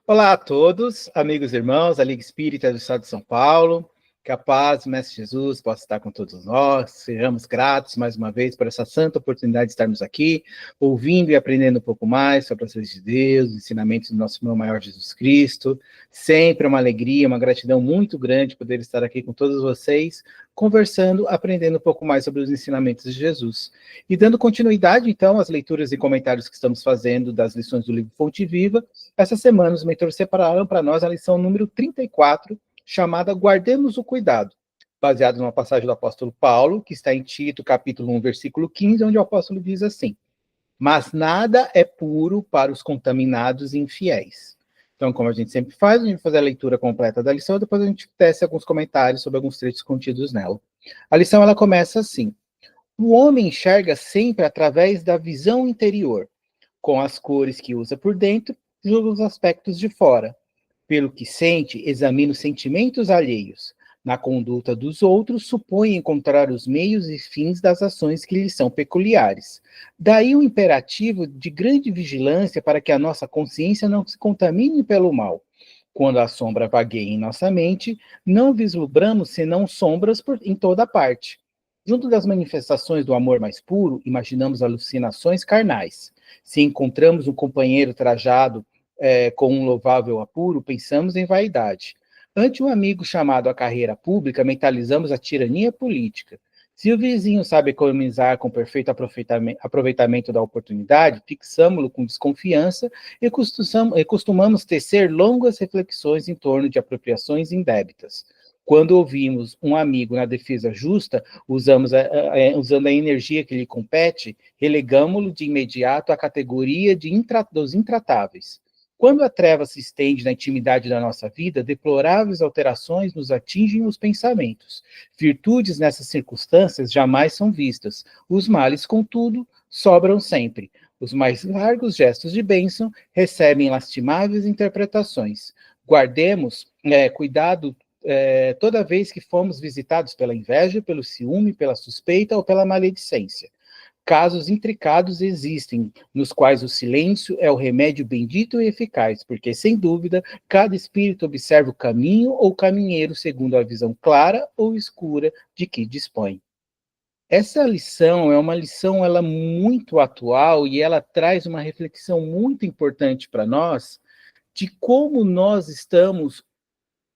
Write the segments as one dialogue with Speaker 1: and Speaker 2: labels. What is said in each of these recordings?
Speaker 1: Olá a todos, amigos e irmãos da Liga Espírita do Estado de São Paulo. Que a paz do Mestre Jesus possa estar com todos nós. Sejamos gratos mais uma vez por essa santa oportunidade de estarmos aqui, ouvindo e aprendendo um pouco mais sobre as leis de Deus, os ensinamentos do nosso irmão maior Jesus Cristo. Sempre uma alegria, uma gratidão muito grande poder estar aqui com todos vocês, conversando, aprendendo um pouco mais sobre os ensinamentos de Jesus. E dando continuidade, então, às leituras e comentários que estamos fazendo das lições do livro Fonte Viva, essa semana os mentores separaram para nós a lição número 34, chamada Guardemos o Cuidado, baseado numa passagem do apóstolo Paulo, que está em Tito, capítulo 1, versículo 15, onde o apóstolo diz assim: mas nada é puro para os contaminados e infiéis. Então, como a gente sempre faz, a gente vai fazer a leitura completa da lição, depois a gente tece alguns comentários sobre alguns trechos contidos nela. A lição, ela começa assim: o homem enxerga sempre através da visão interior, com as cores que usa por dentro, julga os aspectos de fora. Pelo que sente, examina os sentimentos alheios. Na conduta dos outros, supõe encontrar os meios e fins das ações que lhes são peculiares. Daí o imperativo de grande vigilância para que a nossa consciência não se contamine pelo mal. Quando a sombra vagueia em nossa mente, não vislumbramos senão sombras em toda parte. Junto das manifestações do amor mais puro, imaginamos alucinações carnais. Se encontramos um companheiro trajado com um louvável apuro, pensamos em vaidade. Ante um amigo chamado à carreira pública, mentalizamos a tirania política. Se o vizinho sabe economizar com perfeito aproveitamento da oportunidade, fixamo-lo com desconfiança e costumamos tecer longas reflexões em torno de apropriações indébitas. Quando ouvimos um amigo na defesa justa, usando a energia que lhe compete, relegamo-lo de imediato à categoria dos intratáveis. Quando a treva se estende na intimidade da nossa vida, deploráveis alterações nos atingem os pensamentos. Virtudes nessas circunstâncias jamais são vistas. Os males, contudo, sobram sempre. Os mais largos gestos de bênção recebem lastimáveis interpretações. Guardemos cuidado toda vez que fomos visitados pela inveja, pelo ciúme, pela suspeita ou pela maledicência. Casos intricados existem, nos quais o silêncio é o remédio bendito e eficaz, porque, sem dúvida, cada espírito observa o caminho ou caminheiro segundo a visão clara ou escura de que dispõe. Essa lição é uma lição muito atual e ela traz uma reflexão muito importante para nós de como nós estamos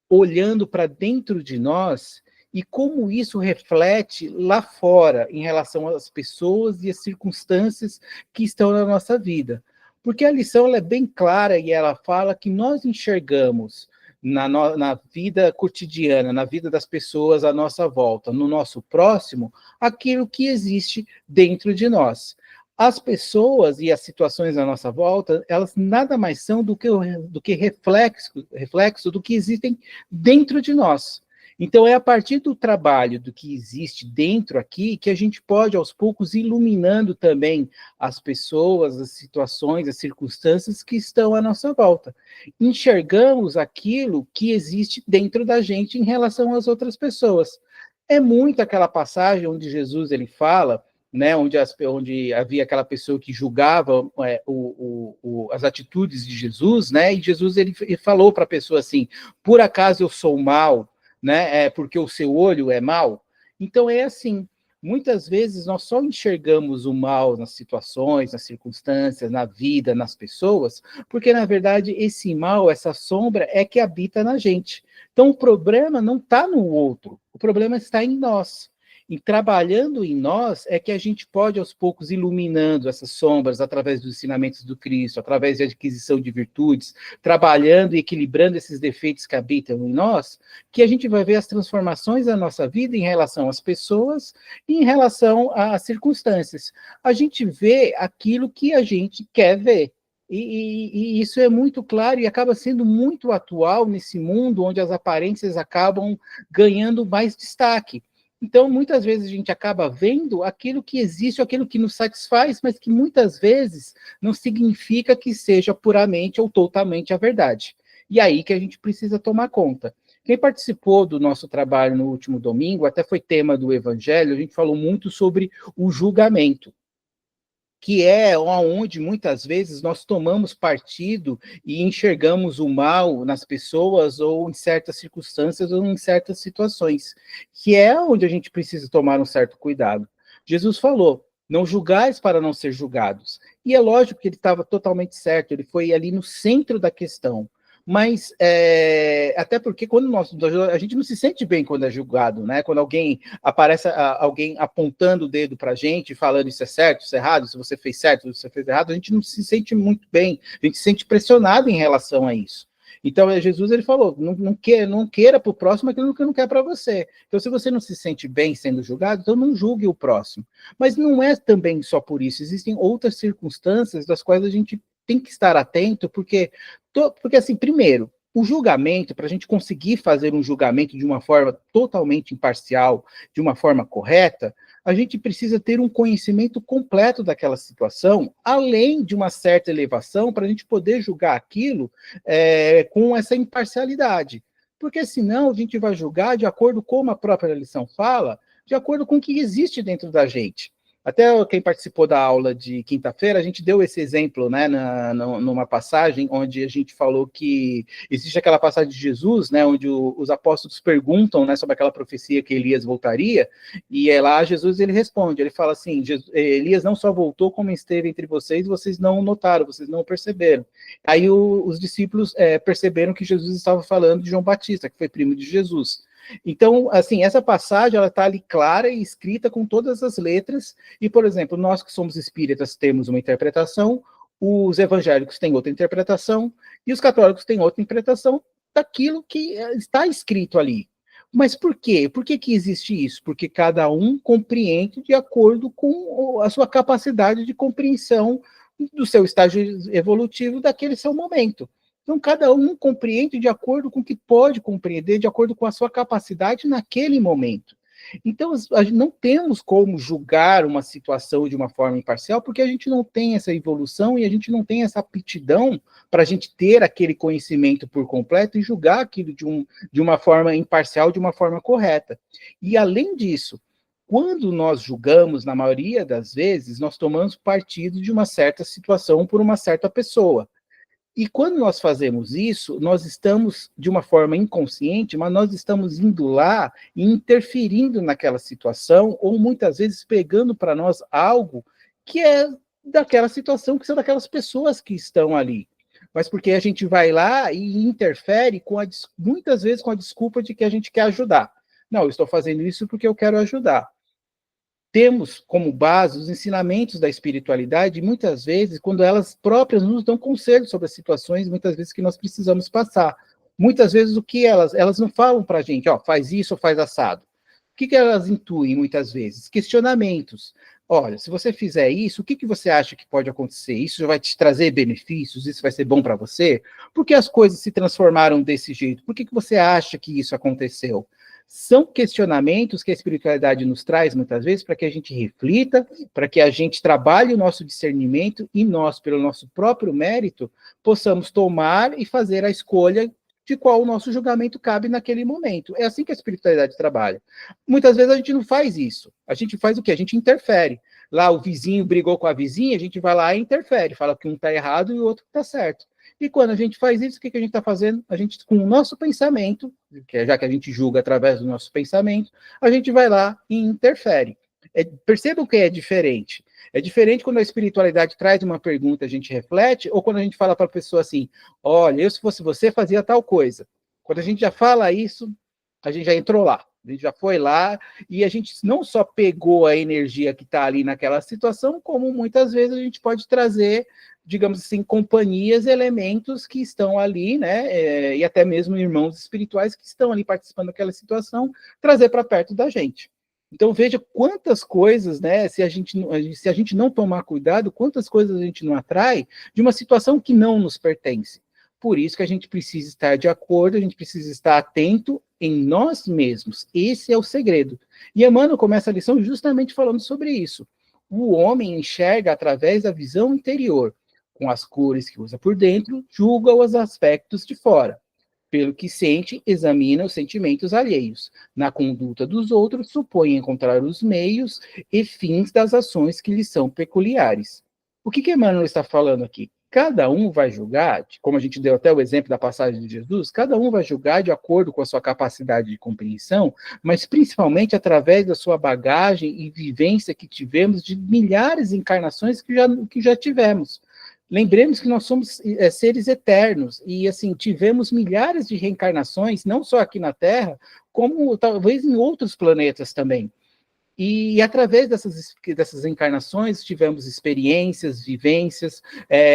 Speaker 1: olhando para dentro de nós e como isso reflete lá fora em relação às pessoas e às circunstâncias que estão na nossa vida. Porque a lição ela é bem clara e ela fala que nós enxergamos na vida cotidiana, na vida das pessoas à nossa volta, no nosso próximo, aquilo que existe dentro de nós. As pessoas e as situações à nossa volta, elas nada mais são do que reflexo do que existem dentro de nós. Então, é a partir do trabalho do que existe dentro aqui que a gente pode, aos poucos, iluminando também as pessoas, as situações, as circunstâncias que estão à nossa volta. Enxergamos aquilo que existe dentro da gente em relação às outras pessoas. É muito aquela passagem onde Jesus ele fala, né, onde havia aquela pessoa que julgava as atitudes de Jesus, né, e Jesus ele falou para a pessoa assim: por acaso eu sou mau, né, porque o seu olho é mau? Então é assim, muitas vezes nós só enxergamos o mal nas situações, nas circunstâncias, na vida, nas pessoas, porque na verdade esse mal, essa sombra é que habita na gente. Então o problema não está no outro, o problema está em nós. E trabalhando em nós é que a gente pode, aos poucos, iluminando essas sombras através dos ensinamentos do Cristo, através da adquisição de virtudes, trabalhando e equilibrando esses defeitos que habitam em nós, que a gente vai ver as transformações da nossa vida em relação às pessoas e em relação às circunstâncias. A gente vê aquilo que a gente quer ver. E isso é muito claro e acaba sendo muito atual nesse mundo onde as aparências acabam ganhando mais destaque. Então, muitas vezes a gente acaba vendo aquilo que existe, aquilo que nos satisfaz, mas que muitas vezes não significa que seja puramente ou totalmente a verdade. E aí que a gente precisa tomar conta. Quem participou do nosso trabalho no último domingo, até foi tema do Evangelho, a gente falou muito sobre o julgamento. que é onde muitas vezes nós tomamos partido e enxergamos o mal nas pessoas ou em certas circunstâncias ou em certas situações, que é onde a gente precisa tomar um certo cuidado. Jesus falou: não julgais para não ser julgados. E é lógico que ele estava totalmente certo, ele foi ali no centro da questão. Mas, até porque quando a gente não se sente bem quando é julgado, né? Quando alguém aparece, alguém apontando o dedo para a gente, falando isso é certo, isso é errado, se você fez certo, se você fez errado, a gente não se sente muito bem, a gente se sente pressionado em relação a isso. Então, Jesus, ele falou, não queira para o próximo aquilo que não quer para você. Então, se você não se sente bem sendo julgado, então não julgue o próximo. Mas não é também só por isso, existem outras circunstâncias das quais a gente tem que estar atento, porque assim, primeiro, o julgamento, para a gente conseguir fazer um julgamento de uma forma totalmente imparcial, de uma forma correta, a gente precisa ter um conhecimento completo daquela situação, além de uma certa elevação, para a gente poder julgar aquilo com essa imparcialidade. Porque senão a gente vai julgar de acordo com como a própria lição fala, de acordo com o que existe dentro da gente. Até quem participou da aula de quinta-feira, a gente deu esse exemplo, né, numa passagem onde a gente falou que existe aquela passagem de Jesus, né, onde os apóstolos perguntam, né, sobre aquela profecia que Elias voltaria, e lá Jesus ele responde, ele fala assim, Elias não só voltou, como esteve entre vocês não o notaram, vocês não o perceberam. Aí os discípulos perceberam que Jesus estava falando de João Batista, que foi primo de Jesus. Então, assim, essa passagem, ela está ali clara e escrita com todas as letras, e, por exemplo, nós que somos espíritas temos uma interpretação, os evangélicos têm outra interpretação, e os católicos têm outra interpretação daquilo que está escrito ali. Mas por quê? Por que existe isso? Porque cada um compreende de acordo com a sua capacidade de compreensão do seu estágio evolutivo daquele seu momento. Então, cada um compreende de acordo com o que pode compreender, de acordo com a sua capacidade naquele momento. Então, não temos como julgar uma situação de uma forma imparcial, porque a gente não tem essa evolução e a gente não tem essa aptidão para a gente ter aquele conhecimento por completo e julgar aquilo de uma forma imparcial, de uma forma correta. E, além disso, quando nós julgamos, na maioria das vezes, nós tomamos partido de uma certa situação por uma certa pessoa. E quando nós fazemos isso, nós estamos, de uma forma inconsciente, mas nós estamos indo lá e interferindo naquela situação, ou muitas vezes pegando para nós algo que é daquela situação, que são daquelas pessoas que estão ali. Mas porque a gente vai lá e interfere, muitas vezes com a desculpa de que a gente quer ajudar. Não, eu estou fazendo isso porque eu quero ajudar. Temos como base os ensinamentos da espiritualidade, muitas vezes, quando elas próprias nos dão conselhos sobre as situações, muitas vezes, que nós precisamos passar. Muitas vezes, o que elas não falam para a gente, ó, faz isso ou faz assado. O que elas intuem, muitas vezes? Questionamentos. Olha, se você fizer isso, o que você acha que pode acontecer? Isso já vai te trazer benefícios? Isso vai ser bom para você? Por que as coisas se transformaram desse jeito? Por que você acha que isso aconteceu? São questionamentos que a espiritualidade nos traz, muitas vezes, para que a gente reflita, para que a gente trabalhe o nosso discernimento e nós, pelo nosso próprio mérito, possamos tomar e fazer a escolha de qual o nosso julgamento cabe naquele momento. É assim que a espiritualidade trabalha. Muitas vezes a gente não faz isso. A gente faz o quê? A gente interfere. Lá o vizinho brigou com a vizinha, a gente vai lá e interfere, fala que um está errado e o outro está certo. E quando a gente faz isso, o que a gente está fazendo? A gente, com o nosso pensamento, já que a gente julga através do nosso pensamento, a gente vai lá e interfere. Percebam que é diferente. É diferente quando a espiritualidade traz uma pergunta, a gente reflete, ou quando a gente fala para a pessoa assim, olha, eu se fosse você, fazia tal coisa. Quando a gente já fala isso, a gente já entrou lá. A gente já foi lá e a gente não só pegou a energia que está ali naquela situação, como muitas vezes a gente pode trazer, digamos assim, companhias, elementos que estão ali, né, e até mesmo irmãos espirituais que estão ali participando daquela situação, trazer para perto da gente. Então veja quantas coisas, né, se a gente não tomar cuidado, quantas coisas a gente não atrai de uma situação que não nos pertence. Por isso que a gente precisa estar de acordo, a gente precisa estar atento em nós mesmos. Esse é o segredo. E Emmanuel começa a lição justamente falando sobre isso. O homem enxerga através da visão interior, com as cores que usa por dentro, julga os aspectos de fora. Pelo que sente, examina os sentimentos alheios. Na conduta dos outros, supõe encontrar os meios e fins das ações que lhes são peculiares. O que Emmanuel está falando aqui? Cada um vai julgar, como a gente deu até o exemplo da passagem de Jesus, cada um vai julgar de acordo com a sua capacidade de compreensão, mas principalmente através da sua bagagem e vivência que tivemos de milhares de encarnações que já tivemos. Lembremos que nós somos seres eternos e assim tivemos milhares de reencarnações, não só aqui na Terra, como talvez em outros planetas também. E através dessas encarnações, tivemos experiências, vivências,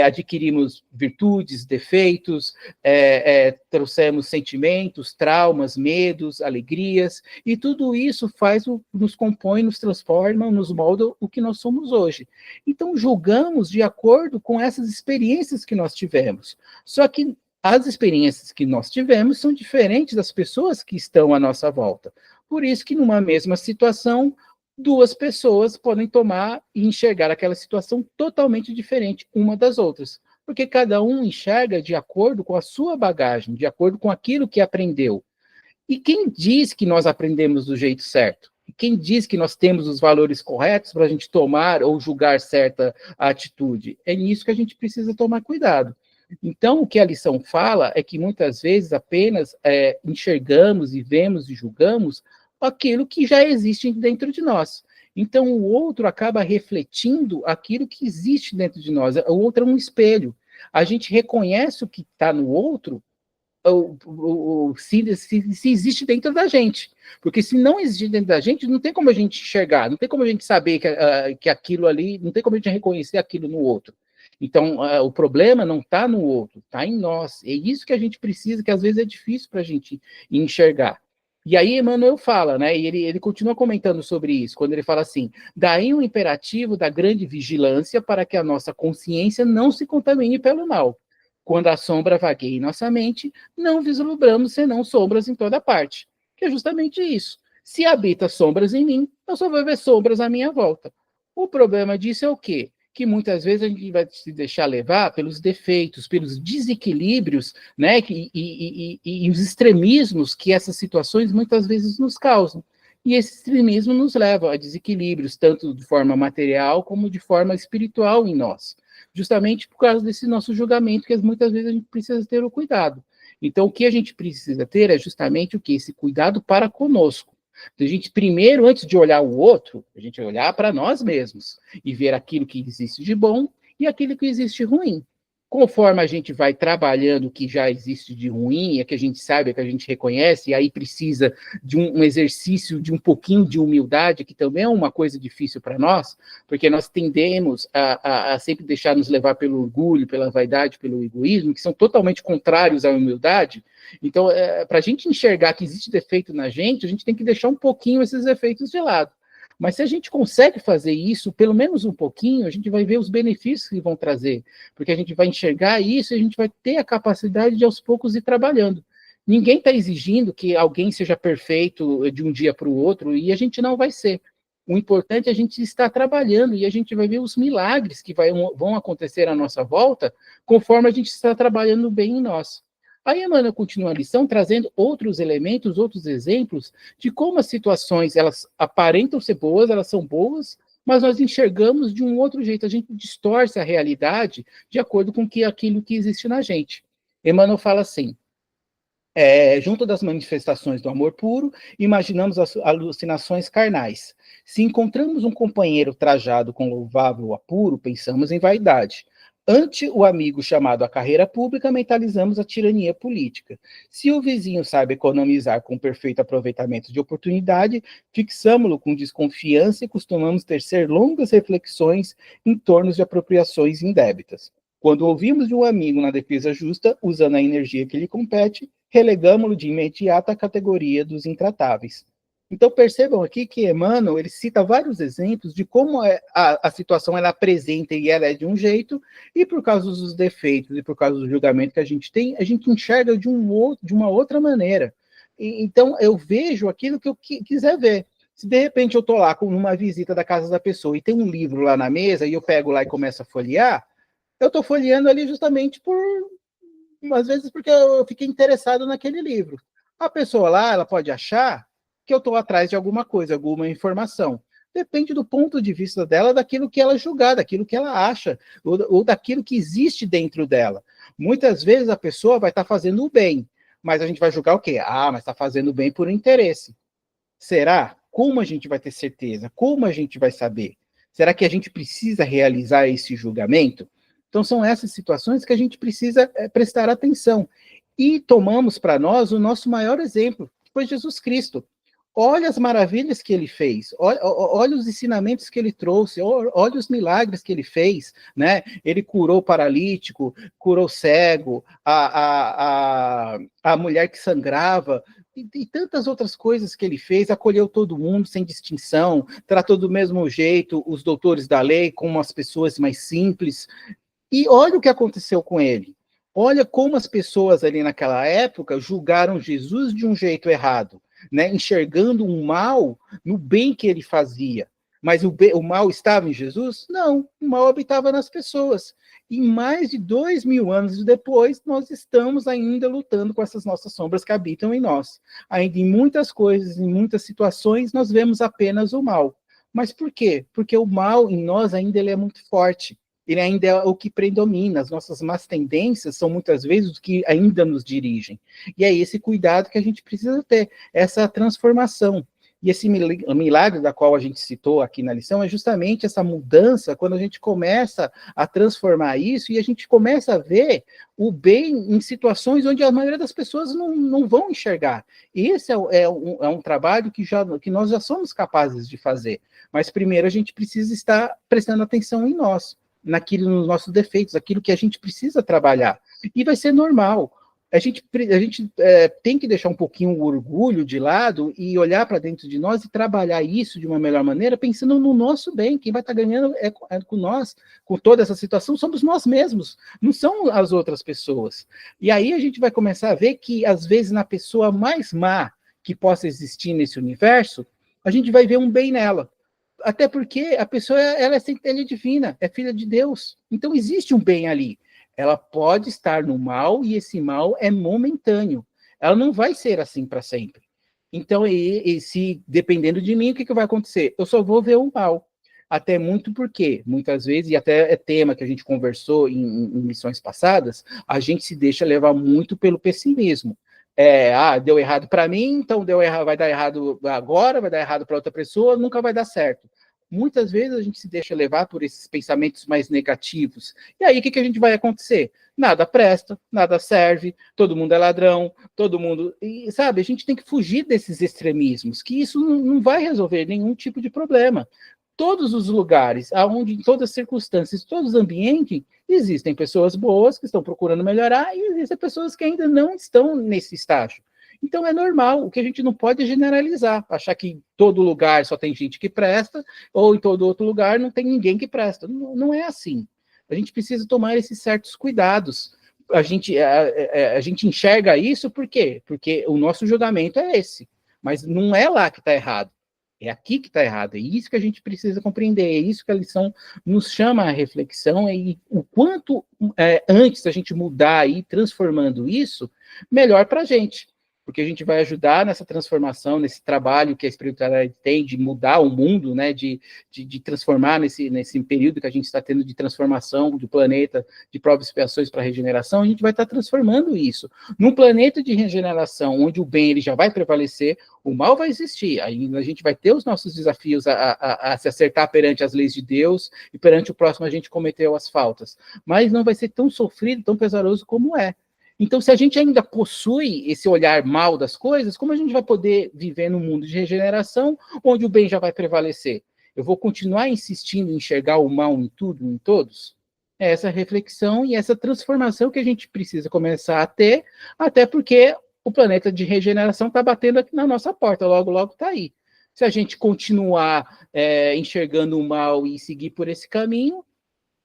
Speaker 1: adquirimos virtudes, defeitos, trouxemos sentimentos, traumas, medos, alegrias, e tudo isso nos compõe, nos transforma, nos molda o que nós somos hoje. Então, julgamos de acordo com essas experiências que nós tivemos. Só que as experiências que nós tivemos são diferentes das pessoas que estão à nossa volta. Por isso que, numa mesma situação, duas pessoas podem tomar e enxergar aquela situação totalmente diferente uma das outras, porque cada um enxerga de acordo com a sua bagagem, de acordo com aquilo que aprendeu. E quem diz que nós aprendemos do jeito certo? Quem diz que nós temos os valores corretos para a gente tomar ou julgar certa atitude? É nisso que a gente precisa tomar cuidado. Então, o que a lição fala é que muitas vezes apenas enxergamos e vemos e julgamos aquilo que já existe dentro de nós. Então, o outro acaba refletindo aquilo que existe dentro de nós. O outro é um espelho. A gente reconhece o que está no outro se existe dentro da gente. Porque se não existe dentro da gente, não tem como a gente enxergar, não tem como a gente saber que aquilo ali, não tem como a gente reconhecer aquilo no outro. Então, o problema não está no outro, está em nós. É isso que a gente precisa, que às vezes é difícil para a gente enxergar. E aí Emmanuel fala, né, e ele continua comentando sobre isso, quando ele fala assim, daí um imperativo da grande vigilância para que a nossa consciência não se contamine pelo mal. Quando a sombra vagueia em nossa mente, não vislumbramos senão sombras em toda parte. Que é justamente isso. Se habita sombras em mim, eu só vou ver sombras à minha volta. O problema disso é o quê? Que muitas vezes a gente vai se deixar levar pelos defeitos, pelos desequilíbrios, né, e os extremismos que essas situações muitas vezes nos causam. E esse extremismo nos leva a desequilíbrios, tanto de forma material como de forma espiritual em nós. Justamente por causa desse nosso julgamento, que muitas vezes a gente precisa ter o cuidado. Então, o que a gente precisa ter é justamente o que? Esse cuidado para conosco. A gente, primeiro, antes de olhar o outro, a gente olhar para nós mesmos e ver aquilo que existe de bom e aquilo que existe de ruim. Conforme a gente vai trabalhando o que já existe de ruim, é que a gente sabe, é que a gente reconhece, e aí precisa de um exercício de um pouquinho de humildade, que também é uma coisa difícil para nós, porque nós tendemos a sempre deixar nos levar pelo orgulho, pela vaidade, pelo egoísmo, que são totalmente contrários à humildade. Então, para a gente enxergar que existe defeito na gente, a gente tem que deixar um pouquinho esses defeitos de lado. Mas se a gente consegue fazer isso, pelo menos um pouquinho, a gente vai ver os benefícios que vão trazer, porque a gente vai enxergar isso e a gente vai ter a capacidade de, aos poucos, ir trabalhando. Ninguém está exigindo que alguém seja perfeito de um dia para o outro, e a gente não vai ser. O importante é a gente estar trabalhando, e a gente vai ver os milagres que vão acontecer à nossa volta, conforme a gente está trabalhando bem em nós. Aí Emmanuel continua a lição trazendo outros elementos, outros exemplos de como as situações, elas aparentam ser boas, elas são boas, mas nós enxergamos de um outro jeito, a gente distorce a realidade de acordo com aquilo que existe na gente. Emmanuel fala assim, junto das manifestações do amor puro, imaginamos as alucinações carnais. Se encontramos um companheiro trajado com louvável apuro, pensamos em vaidade. Ante o amigo chamado à carreira pública, mentalizamos a tirania política. Se o vizinho sabe economizar com perfeito aproveitamento de oportunidade, fixamo-lo com desconfiança e costumamos tecer longas reflexões em torno de apropriações indébitas. Quando ouvimos de um amigo na defesa justa, usando a energia que lhe compete, relegamo-lo de imediato à categoria dos intratáveis. Então percebam aqui que Emmanuel ele cita vários exemplos de como a situação ela apresenta e ela é de um jeito, e por causa dos defeitos e por causa do julgamento que a gente tem, a gente enxerga de uma outra maneira. Então eu vejo aquilo que eu quiser ver. Se de repente eu estou lá numa visita da casa da pessoa e tem um livro lá na mesa e eu pego lá e começo a folhear, eu estou folheando ali justamente às vezes porque eu fiquei interessado naquele livro. A pessoa lá, ela pode achar que eu estou atrás de alguma coisa, alguma informação. Depende do ponto de vista dela, daquilo que ela julgar, daquilo que ela acha, ou daquilo que existe dentro dela. Muitas vezes a pessoa vai estar fazendo o bem, mas a gente vai julgar o quê? Ah, mas está fazendo o bem por interesse. Será? Como a gente vai ter certeza? Como a gente vai saber? Será que a gente precisa realizar esse julgamento? Então, são essas situações que a gente precisa prestar atenção. E tomamos para nós o nosso maior exemplo, que foi Jesus Cristo. Olha as maravilhas que ele fez, olha os ensinamentos que ele trouxe, olha os milagres que ele fez, né? Ele curou o paralítico, curou o cego, a mulher que sangrava, e tantas outras coisas que ele fez, acolheu todo mundo sem distinção, tratou do mesmo jeito os doutores da lei como as pessoas mais simples. E olha o que aconteceu com ele. Olha como as pessoas ali naquela época julgaram Jesus de um jeito errado, né? Enxergando um mal no bem que ele fazia. Mas o mal estava em Jesus? Não, o mal habitava nas pessoas. E mais de 2000 anos depois, nós estamos ainda lutando com essas nossas sombras que habitam em nós. Ainda em muitas coisas, em muitas situações, nós vemos apenas o mal. Mas por quê? Porque o mal em nós ainda ele é muito forte. Ele ainda é o que predomina. As nossas más tendências são muitas vezes o que ainda nos dirigem. E é esse cuidado que a gente precisa ter, essa transformação. E esse milagre da qual a gente citou aqui na lição é justamente essa mudança, quando a gente começa a transformar isso e a gente começa a ver o bem em situações onde a maioria das pessoas não vão enxergar. E esse é um trabalho que nós já somos capazes de fazer. Mas primeiro a gente precisa estar prestando atenção em nós, nos nossos defeitos, aquilo que a gente precisa trabalhar. E vai ser normal. A gente tem que deixar um pouquinho o orgulho de lado e olhar para dentro de nós e trabalhar isso de uma melhor maneira, pensando no nosso bem. Quem vai estar ganhando é com nós, com toda essa situação, somos nós mesmos, não são as outras pessoas. E aí a gente vai começar a ver que, às vezes, na pessoa mais má que possa existir nesse universo, a gente vai ver um bem nela. Até porque a pessoa ela é divina, é filha de Deus. Então existe um bem ali. Ela pode estar no mal e esse mal é momentâneo. Ela não vai ser assim para sempre. Então, se dependendo de mim, o que vai acontecer? Eu só vou ver o mal. Até muito porque, muitas vezes, e até é tema que a gente conversou em missões passadas, a gente se deixa levar muito pelo pessimismo. Deu errado para mim, então vai dar errado agora, vai dar errado para outra pessoa, nunca vai dar certo. Muitas vezes a gente se deixa levar por esses pensamentos mais negativos. E aí, o que a gente vai acontecer? Nada presta, nada serve, todo mundo é ladrão, todo mundo... E, sabe, a gente tem que fugir desses extremismos, que isso não vai resolver nenhum tipo de problema. Todos os lugares, onde, em todas as circunstâncias, todos os ambientes, existem pessoas boas que estão procurando melhorar e existem pessoas que ainda não estão nesse estágio. Então é normal, o que a gente não pode é generalizar, achar que em todo lugar só tem gente que presta, ou em todo outro lugar não tem ninguém que presta. Não é assim. A gente precisa tomar esses certos cuidados. A gente enxerga isso por quê? Porque o nosso julgamento é esse. Mas não é lá que está errado. É aqui que está errado. É isso que a gente precisa compreender. É isso que a lição nos chama à reflexão. E o quanto antes a gente mudar e ir transformando isso, melhor para a gente. Porque a gente vai ajudar nessa transformação, nesse trabalho que a espiritualidade tem de mudar o mundo, né, de transformar nesse período que a gente está tendo de transformação do planeta, de provas e expiações para regeneração, a gente vai estar transformando isso. Num planeta de regeneração, onde o bem ele já vai prevalecer, o mal vai existir, aí a gente vai ter os nossos desafios a se acertar perante as leis de Deus e perante o próximo a gente cometeu as faltas, mas não vai ser tão sofrido, tão pesaroso como é. Então, se a gente ainda possui esse olhar mal das coisas, como a gente vai poder viver num mundo de regeneração, onde o bem já vai prevalecer? Eu vou continuar insistindo em enxergar o mal em tudo, em todos? É essa reflexão e essa transformação que a gente precisa começar a ter, até porque o planeta de regeneração está batendo aqui na nossa porta, logo, logo está aí. Se a gente continuar enxergando o mal e seguir por esse caminho,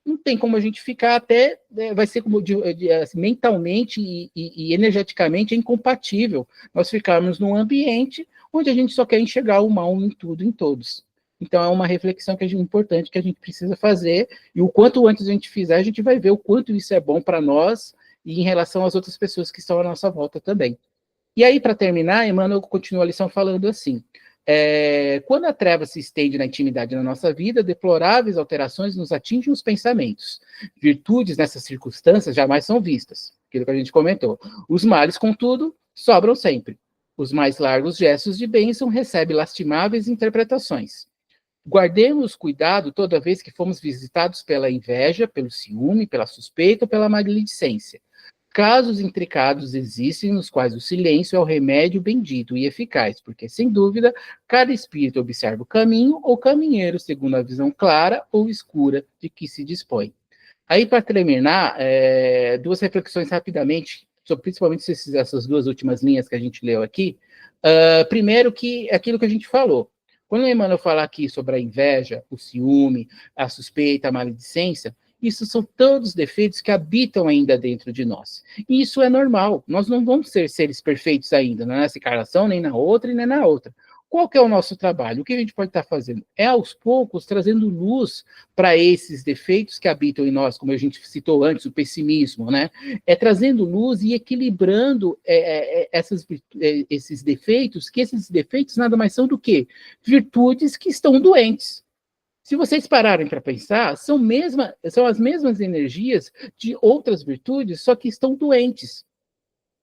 Speaker 1: não tem como a gente ficar até, vai ser como assim, mentalmente e energeticamente é incompatível nós ficarmos num ambiente onde a gente só quer enxergar o mal em tudo, em todos. Então é uma reflexão importante que a gente precisa fazer, e o quanto antes a gente fizer, a gente vai ver o quanto isso é bom para nós e em relação às outras pessoas que estão à nossa volta também. E aí, para terminar, Emmanuel continua a lição falando assim: Quando a treva se estende na intimidade da nossa vida, deploráveis alterações nos atingem os pensamentos. Virtudes nessas circunstâncias jamais são vistas, aquilo que a gente comentou. Os males, contudo, sobram sempre. Os mais largos gestos de bênção recebem lastimáveis interpretações. Guardemos cuidado toda vez que fomos visitados pela inveja, pelo ciúme, pela suspeita ou pela maledicência. Casos intricados existem nos quais o silêncio é o remédio bendito e eficaz, porque, sem dúvida, cada espírito observa o caminho ou caminheiro segundo a visão clara ou escura de que se dispõe. Aí, para terminar, duas reflexões rapidamente, sobre principalmente essas duas últimas linhas que a gente leu aqui. Primeiro, que é aquilo que a gente falou. Quando o Emmanuel fala aqui sobre a inveja, o ciúme, a suspeita, a maledicência, isso são todos defeitos que habitam ainda dentro de nós. E isso é normal. Nós não vamos ser seres perfeitos ainda, não é nessa encarnação, nem na outra e nem na outra. Qual que é o nosso trabalho? O que a gente pode estar fazendo? É, aos poucos, trazendo luz para esses defeitos que habitam em nós, como a gente citou antes, o pessimismo, né? É trazendo luz e equilibrando esses defeitos, que esses defeitos nada mais são do que virtudes que estão doentes. Se vocês pararem para pensar, são as mesmas energias de outras virtudes, só que estão doentes.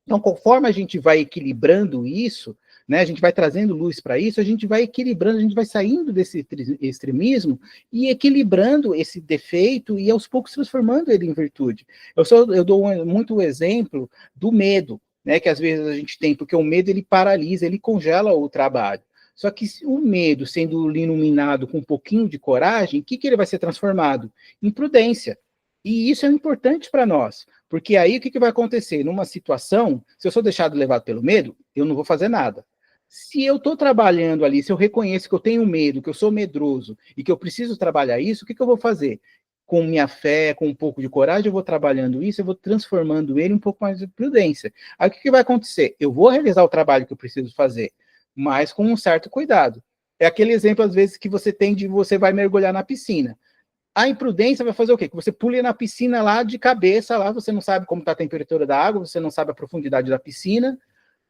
Speaker 1: Então, conforme a gente vai equilibrando isso, né, a gente vai trazendo luz para isso, a gente vai equilibrando, a gente vai saindo desse extremismo e equilibrando esse defeito e aos poucos transformando ele em virtude. Eu dou muito o exemplo do medo, né, que às vezes a gente tem, porque o medo ele paralisa, ele congela o trabalho. Só que o medo sendo iluminado com um pouquinho de coragem, o que ele vai ser transformado? Em prudência. E isso é importante para nós, porque aí o que vai acontecer? Numa situação, se eu sou deixado levado pelo medo, eu não vou fazer nada. Se eu estou trabalhando ali, se eu reconheço que eu tenho medo, que eu sou medroso e que eu preciso trabalhar isso, o que eu vou fazer? Com minha fé, com um pouco de coragem, eu vou trabalhando isso, eu vou transformando ele em um pouco mais de prudência. Aí o que vai acontecer? Eu vou realizar o trabalho que eu preciso fazer, mas com um certo cuidado. É aquele exemplo, às vezes, que você tem de você vai mergulhar na piscina. A imprudência vai fazer o quê? Que você pule na piscina lá de cabeça, lá você não sabe como está a temperatura da água, você não sabe a profundidade da piscina.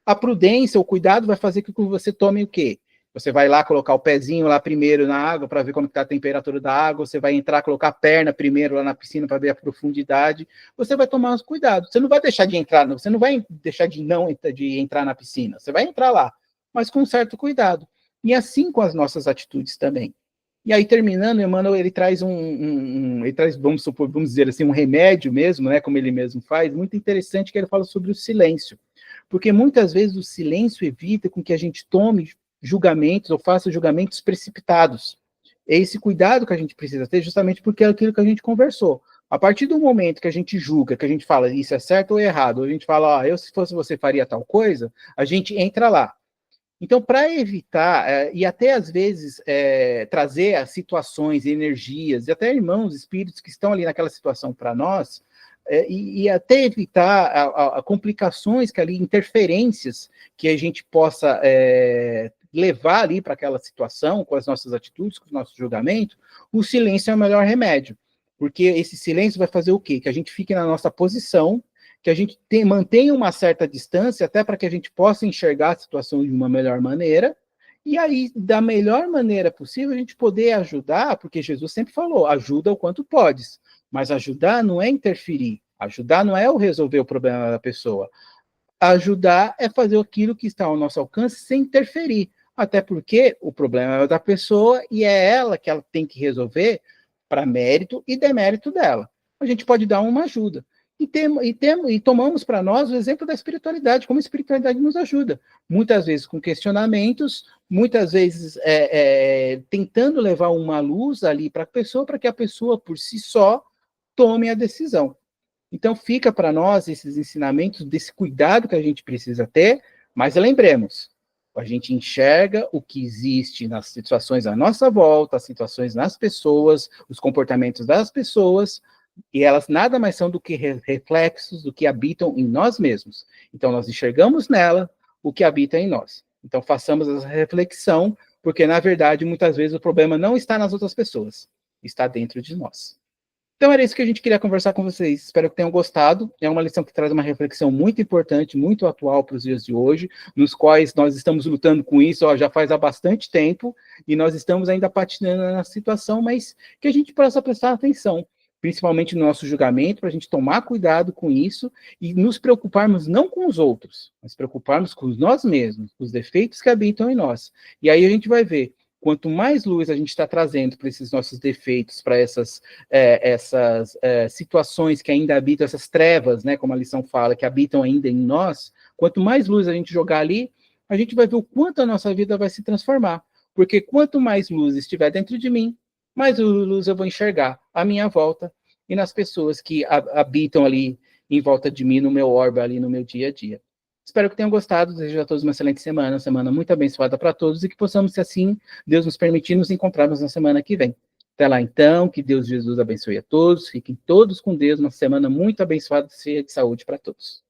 Speaker 1: A prudência, o cuidado vai fazer com que você tome o quê? Você vai lá colocar o pezinho lá primeiro na água para ver como está a temperatura da água, você vai entrar, colocar a perna primeiro lá na piscina para ver a profundidade, você vai tomar os cuidados. Você não vai deixar de entrar, você não vai deixar de entrar na piscina, você vai entrar lá, mas com um certo cuidado. E assim com as nossas atitudes também. E aí, terminando, Emmanuel, ele traz ele traz, vamos dizer assim, um remédio mesmo, né, como ele mesmo faz, muito interessante, que ele fala sobre o silêncio. Porque muitas vezes o silêncio evita com que a gente tome julgamentos ou faça julgamentos precipitados. É esse cuidado que a gente precisa ter, justamente porque é aquilo que a gente conversou. A partir do momento que a gente julga, que a gente fala isso é certo ou errado, ou a gente fala, eu se fosse você faria tal coisa, a gente entra lá. Então, para evitar, e até às vezes trazer as situações, energias, e até irmãos, espíritos que estão ali naquela situação para nós, e até evitar a complicações que ali, interferências que a gente possa levar ali para aquela situação, com as nossas atitudes, com o nosso julgamento, o silêncio é o melhor remédio. Porque esse silêncio vai fazer o quê? Que a gente fique na nossa posição, que a gente mantenha uma certa distância, até para que a gente possa enxergar a situação de uma melhor maneira, e aí, da melhor maneira possível, a gente poder ajudar, porque Jesus sempre falou, ajuda o quanto podes, mas ajudar não é interferir, ajudar não é o resolver o problema da pessoa, ajudar é fazer aquilo que está ao nosso alcance sem interferir, até porque o problema é da pessoa e é ela que ela tem que resolver para mérito e demérito dela. A gente pode dar uma ajuda. E tomamos para nós o exemplo da espiritualidade, como a espiritualidade nos ajuda. Muitas vezes com questionamentos, muitas vezes tentando levar uma luz ali para a pessoa, para que a pessoa, por si só, tome a decisão. Então, fica para nós esses ensinamentos desse cuidado que a gente precisa ter, mas lembremos, a gente enxerga o que existe nas situações à nossa volta, as situações nas pessoas, os comportamentos das pessoas, e elas nada mais são do que reflexos do que habitam em nós mesmos. Então, nós enxergamos nela o que habita em nós. Então, façamos essa reflexão, porque, na verdade, muitas vezes o problema não está nas outras pessoas, está dentro de nós. Então, era isso que a gente queria conversar com vocês. Espero que tenham gostado. É uma lição que traz uma reflexão muito importante, muito atual para os dias de hoje, nos quais nós estamos lutando com isso, já faz há bastante tempo, e nós estamos ainda patinando na situação, mas que a gente possa prestar atenção, principalmente no nosso julgamento, para a gente tomar cuidado com isso e nos preocuparmos não com os outros, mas preocuparmos com nós mesmos, com os defeitos que habitam em nós. E aí a gente vai ver, quanto mais luz a gente está trazendo para esses nossos defeitos, para essas situações que ainda habitam, essas trevas, né, como a lição fala, que habitam ainda em nós, quanto mais luz a gente jogar ali, a gente vai ver o quanto a nossa vida vai se transformar. Porque quanto mais luz estiver dentro de mim, mais luz eu vou enxergar à minha volta e nas pessoas que habitam ali em volta de mim, no meu orbe, ali no meu dia a dia. Espero que tenham gostado, desejo a todos uma excelente semana muito abençoada para todos, e que possamos, se assim Deus nos permitir, nos encontrarmos na semana que vem. Até lá, então, que Deus Jesus abençoe a todos, fiquem todos com Deus, uma semana muito abençoada, cheia de saúde para todos.